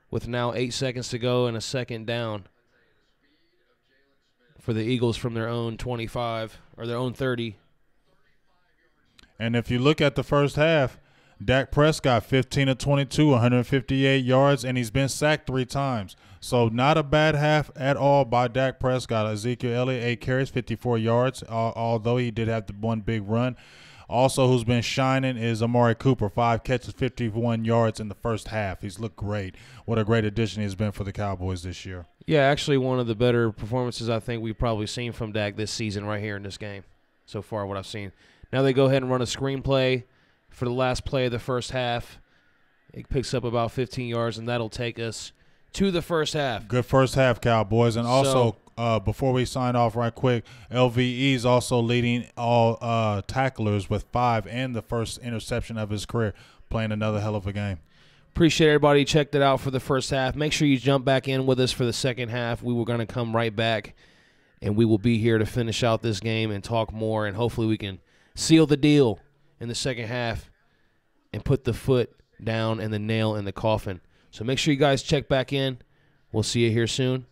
with now 8 seconds to go and a 2nd down for the Eagles from their own 25 or their own 30. And if you look at the first half, Dak Prescott 15 of 22, 158 yards, and he's been sacked 3 times. So not a bad half at all by Dak Prescott. Ezekiel Elliott, 8 carries, 54 yards, although he did have the one big run. Also, who's been shining is Amari Cooper, 5 catches, 51 yards in the first half. He's looked great. What a great addition he's been for the Cowboys this year. Yeah, actually one of the better performances I think we've probably seen from Dak this season right here in this game so far, what I've seen. Now they go ahead and run a screenplay for the last play of the first half. It picks up about 15 yards, and that'll take us to the first half. Good first half, Cowboys. And also, before we sign off right quick, LVE is also leading all tacklers with 5 and the first interception of his career, playing another hell of a game. Appreciate everybody checked it out for the first half. Make sure you jump back in with us for the second half. We were going to come right back, and we will be here to finish out this game and talk more, and hopefully we can seal the deal in the second half and put the foot down and the nail in the coffin. So make sure you guys check back in. We'll see you here soon.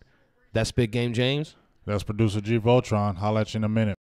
That's Big Game James. That's producer G Voltron. Holla at you in a minute.